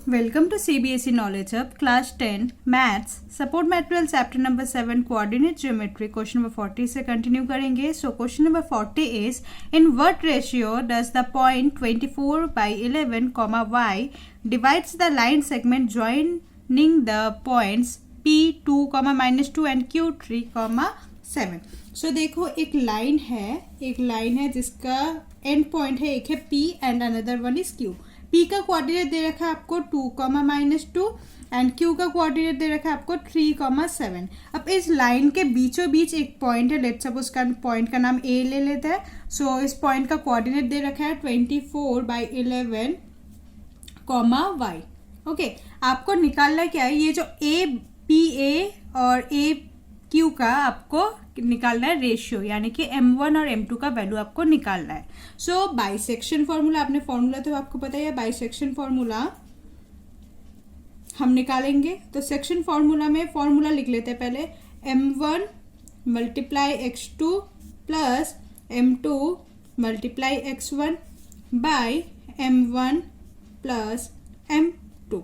Welcome to CBSE Knowledge Hub, Class 10, Maths, Support Material, Chapter number 7, Coordinate Geometry, question number 40 से continue करेंगे. So question number 40 is, in what ratio does the point 24 by 11, y divides the line segment joining the points P2, -2 and Q3, 7. So देखो एक line है जिसका and point है, एक है P and another one is Q. P का coordinate दे रखा है आपको 2, -2 एंड Q का कोऑर्डिनेट दे रखा है आपको 3, 7. अब इस लाइन के बीचों बीच एक पॉइंट है, लेट्स सपोज उसका पॉइंट का नाम A ले लेते हैं. सो इस पॉइंट का कोऑर्डिनेट दे रखा है 24 by 11, y. ओके, आपको निकालना क्या है, ये जो A और AQ का आपको निकालना है रेशियो, यानी कि M1 और M2 का वैल्यू आपको निकालना है. सो बाइसेक्शन फॉर्मूला, आपने फॉर्मूला तो आपको पता है, बाइसेक्शन फॉर्मूला हम निकालेंगे. तो सेक्शन फॉर्मूला में फॉर्मूला लिख लेते हैं पहले, M1 multiply x2 plus M2 multiply x1 by M1 plus M2.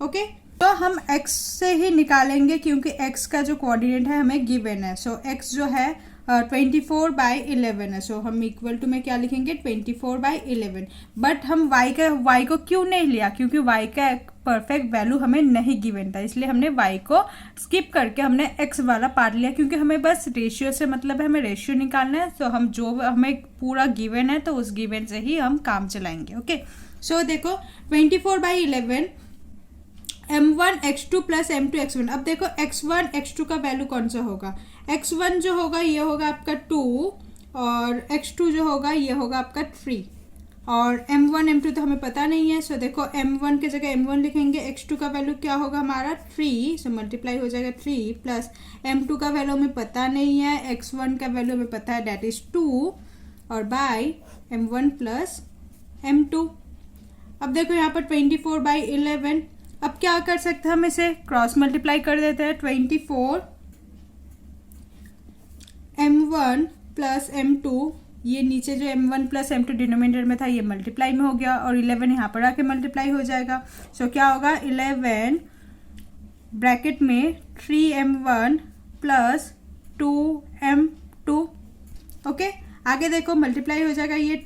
Okay, तो हम x से ही निकालेंगे क्योंकि x का जो कोऑर्डिनेट है हमें गिवन है. सो x जो है 24 by 11 है. सो हम इक्वल टू में क्या लिखेंगे, 24 by 11. बट हम y को क्यों नहीं लिया, क्योंकि y का परफेक्ट वैल्यू हमें नहीं गिवन था, इसलिए हमने y को स्किप करके हमने x वाला पार्ट लिया, क्योंकि हमें बस रेशियो से मतलब है, हमें रेशियो निकालना है. तो हम जो हमें पूरा गिवन है तो उस गिवन से ही हम काम चलाएंगे. ओके, सो देखो 24 by 11 M1 x2 plus M2 x1. अब देखो x1 x2 का वैल्यू कौन सा होगा, x1 जो होगा ये होगा आपका 2 और x2 जो होगा ये होगा आपका 3 और M1 M2 तो हमें पता नहीं है. सो देखो M1 की जगह M1 लिखेंगे, x2 का वैल्यू क्या होगा हमारा 3, सो मल्टीप्लाई हो जाएगा 3 प्लस M2 का वैल्यू हमें पता नहीं है, x1 का वैल्यू हमें पता है दैट इज 2 और बाय M1 प्लस M2. अब देखो यहाँ पर 24 by 11. अब क्या कर सकते हैं, हम इसे क्रॉस मल्टीप्लाई कर देते हैं. 24 M1 प्लस M2, ये नीचे जो M1 प्लस M2 डिनोमिनेटर में था ये मल्टीप्लाई में हो गया और 11 यहाँ पर आके मल्टीप्लाई हो जाएगा. सो क्या होगा 11 ब्रैकेट में 3M1 प्लस 2M2. ओके, आगे देखो मल्टीप्लाई हो जाएगा ये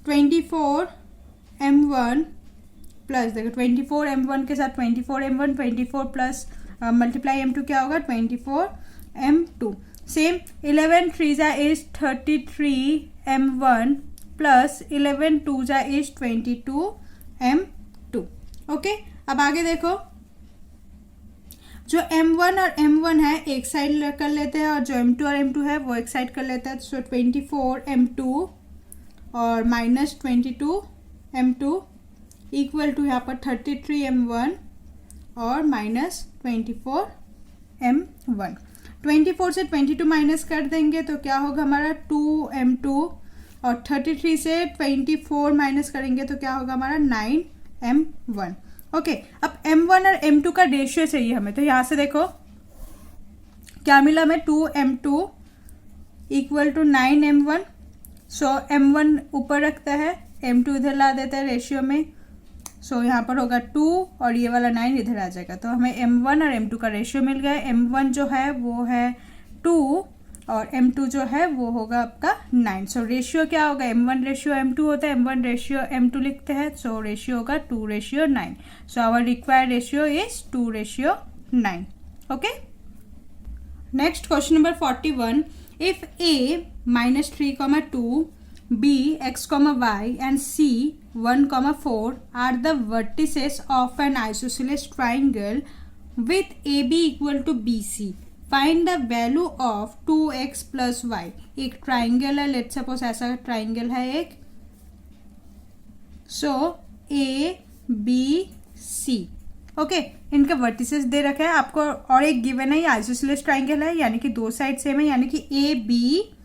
24 M1 प्लस देखो 24 M1 के साथ 24 M1, 24 प्लस मल्टीप्लाई M2 क्या होगा 24 M2. सेम 11 3 जा इज 33 M1 प्लस 11 2 जा इज 22 M2. ओके, अब आगे देखो जो M1 और M1 है एक साइड कर लेते हैं और जो M2 और M2 है वो एक साइड कर लेते हैं. सो 24 M2 और माइनस 22 M2 इक्वल टू यहाँ पर 33 M1 और माइनस 24 M1. 24 से 22 माइनस कर देंगे तो क्या होगा हमारा 2 M2 और 33 से 24 माइनस करेंगे तो क्या होगा हमारा 9 M1. ओके, अब M1 और M2 का रेशियो चाहिए हमें, तो यहाँ से देखो क्या मिला हमें 2 M2 equal to 9 M1. So M1 ऊपर रखता है, M2 इधर ला देता है रेशियो में. सो यहाँ पर होगा 2 और ये वाला 9 इधर आ जाएगा, तो हमें M1 और M2 का रेशियो मिल गया. M1 जो है वो है 2 और M2 जो है वो होगा आपका 9. सो रेशियो क्या होगा, M1 रेशियो M2 होता है, M1 रेशियो M2 लिखते हैं, सो रेशियो होगा 2:9. So our required ratio is 2:9. Okay, next question number 41. If A -3, 2, B x, y and C 1, 4 are the vertices of an isosceles triangle with AB equal to BC. Find the value of 2x plus y. एक triangle है, let's suppose ऐसा triangle है एक. सो A B C. Okay, इनका vertices दे रखा है आपको और एक गिवन है, ये आइसोसेलेस ट्राइंगल है, यानी कि दो साइड सेम है, यानी कि AB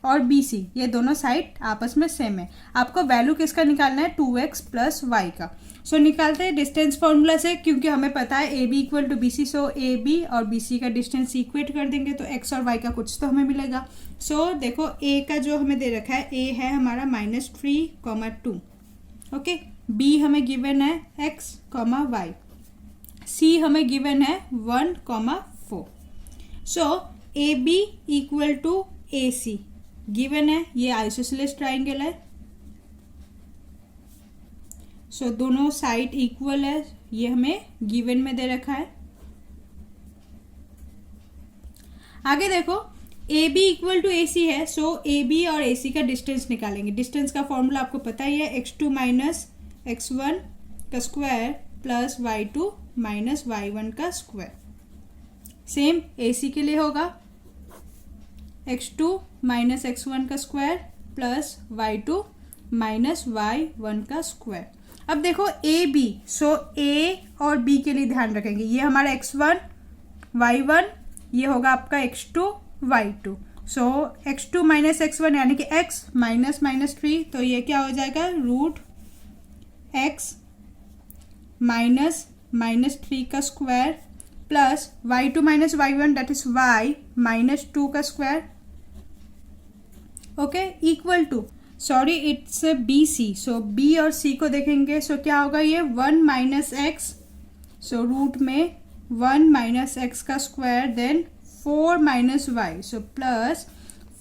और BC ये दोनों साइड आपस में सेम है. आपको वैल्यू किसका निकालना है, 2x प्लस y का. सो निकालते हैं डिस्टेंस फॉर्मूला से, क्योंकि हमें पता है AB equal to BC. So AB और BC का डिस्टेंस इक्वेट कर देंगे तो x और y का कुछ तो हमें मिलेगा. सो देखो A का जो हमें दे रखा है, A है हमारा -3, 2. ओके, बी हमें गिवन है x, y, सी हमें गिवन है 1, 4. So A B equal to A C given है, ये आइसोसेलेस ट्राइंगल है. सो दोनों साइड इक्वल है, ये हमें गिवन में दे रखा है. आगे देखो ए बी इक्वल टू ए सी है. सो ए बी और ए सी का डिस्टेंस निकालेंगे. डिस्टेंस का फॉर्मूला आपको पता ही है, x2 माइनस x1 का square plus y2 minus y1 का स्क्वायर. सेम ए सी के लिए होगा x2 माइनस x1 का square plus y2 minus y1 का स्क्वायर. अब देखो ए बी, सो ए और बी के लिए ध्यान रखेंगे. ये हमारा x1 y1, ये होगा आपका x2 y2. सो x2 माइनस x1 यानी कि x माइनस माइनस 3, तो ये क्या हो जाएगा रूट x माइनस माइनस 3 का square plus y2 minus y1 that is y minus 2 का square. Okay, equal to, sorry it's B C. So B और सी को देखेंगे. सो क्या होगा ये 1 माइनस एक्स, सो रूट में 1 माइनस एक्स का square then 4 minus y, so plus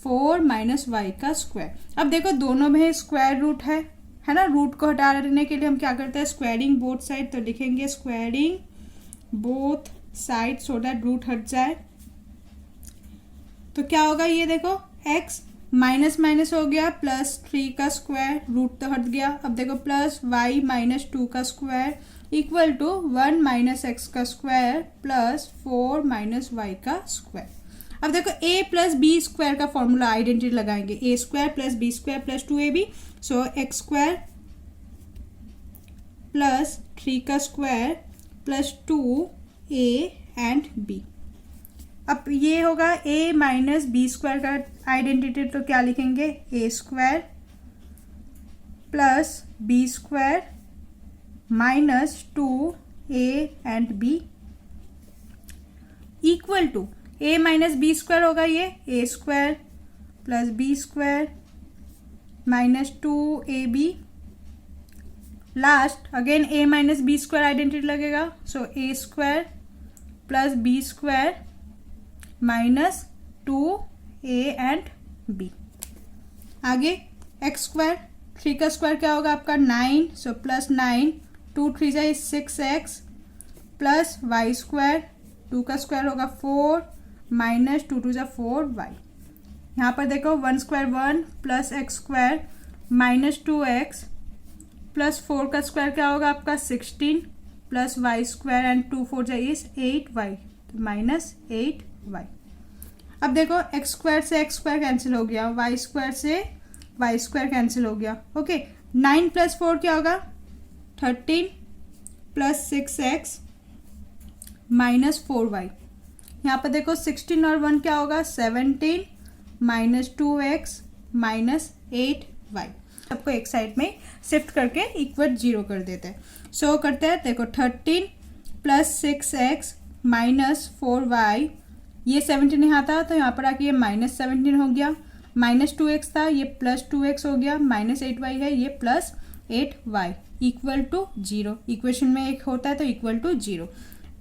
4 minus y का स्क्वायर. अब देखो दोनों में स्क्वायर रूट है ना. रूट को हटा देने के लिए हम क्या करते हैं, स्क्वायरिंग बोथ साइड. तो लिखेंगे squaring both side so that root हट जाए. तो क्या होगा ये देखो x माइनस माइनस हो गया प्लस 3 का स्क्वायर, रूट तो हट गया. अब देखो प्लस y माइनस 2 का square equal to 1 minus x का स्क्वायर प्लस 4 माइनस वाई का स्क्वायर. अब देखो a प्लस बी स्क्वायर का फॉर्मूला आइडेंटिटी लगाएंगे. A square plus b square plus 2ab, so x square plus 3 का square plus 2a and b. अब ये होगा a माइनस बी स्क्वायर का आइडेंटिटी, तो क्या लिखेंगे a square plus b square minus 2a and b equal to a minus b square होगा ये a square plus b square minus 2ab. Last again a minus b square identity लगेगा. So a square plus b square minus 2a and b. आगे x square, 3 का square क्या होगा आपका 9, so plus 9, 2 3 जा 6x plus Y square, 2 का square होगा 4 minus 2 2 जा 4y. यहाँ पर देखो 1 square 1 plus x square minus 2x plus 4 का स्क्वायर क्या होगा आपका 16 प्लस वाई स्क्वायर एंड 2 4 जा 8y, तो माइनस 8y. अब देखो एक्स स्क्वायर से एक्स स्क्वायर कैंसिल हो गया, वाई स्क्वायर से वाई स्क्वायर कैंसिल हो गया. ओके, 9 प्लस 4 क्या होगा 13 प्लस 6x माइनस 4y. यहाँ पर देखो 16 और 1 क्या होगा 17 माइनस 2x माइनस 8y. सबको एक साइड में शिफ्ट करके इक्वल 0 कर देते हैं. सो करते हैं, देखो 13 प्लस 6x माइनस 4y, ये 17 यहाँ था तो यहाँ पर आके ये माइनस 17 हो गया. माइनस 2x था, ये प्लस 2x हो गया. माइनस 8y है, ये plus 8y equal to 0. Equation में एक होता है तो equal to 0.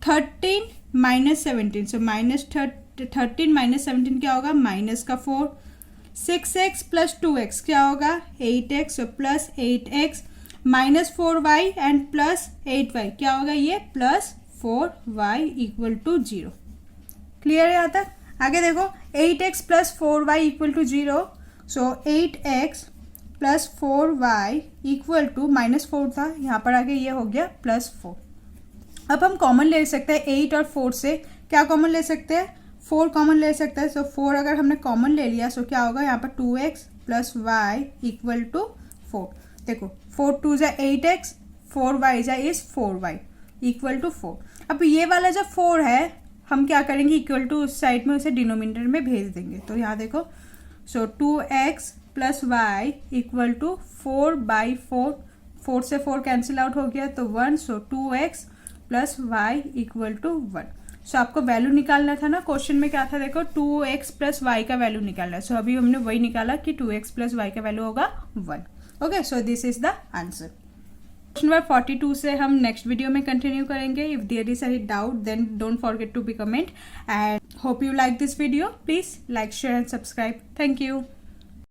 13 minus 17, so minus 13 minus 17 क्या होगा माइनस का 4. 6x प्लस 2x क्या होगा 8x, so plus 8x minus 4y and plus 8y क्या होगा ये plus 4y equal to 0. Clear है यहाँ तक. आगे देखो 8x plus 4y equal to 0, so 8x plus 4y equal to minus 4 था, यहाँ पर आगे ये हो गया प्लस 4. अब हम कॉमन ले सकते हैं 8 और 4 से. क्या कॉमन ले सकते हैं 4 कॉमन ले सकते हैं. सो 4 अगर हमने कॉमन ले लिया सो क्या होगा यहाँ पर 2x plus y equal to 4. देखो 4 2 जा 8x, 4y जा इज 4y इक्वल टू 4. अब ये वाला जो 4 है हम क्या करेंगे इक्वल टू उस साइड में उसे डिनोमिनेटर में भेज देंगे. तो यहाँ देखो so 2x plus y equal to 4/4. 4 से 4 कैंसिल आउट हो गया तो 1, so 2x plus y equal to 1. So आपको वैल्यू निकालना था ना, क्वेश्चन में क्या था देखो 2x प्लस वाई का वैल्यू निकालना है. सो अभी हमने वही निकाला कि 2x प्लस वाई का वैल्यू होगा 1. Okay, so this is the answer. Question number 42 से हम नेक्स्ट वीडियो में कंटिन्यू करेंगे. If there is any doubt then don't forget to be comment and hope you like this video. Please like, share and subscribe. Thank you.